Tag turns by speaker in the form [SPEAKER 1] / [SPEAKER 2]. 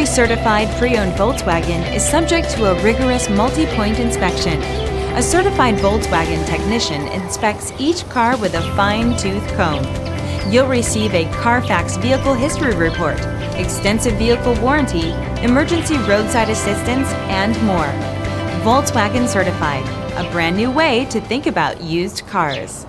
[SPEAKER 1] Every certified pre-owned Volkswagen is subject to a rigorous multi-point inspection. A certified Volkswagen technician inspects each car with a fine-tooth comb. You'll receive a CARFAX vehicle history report, extensive vehicle warranty, emergency roadside assistance, and more. Volkswagen Certified, a brand new way to think about used cars.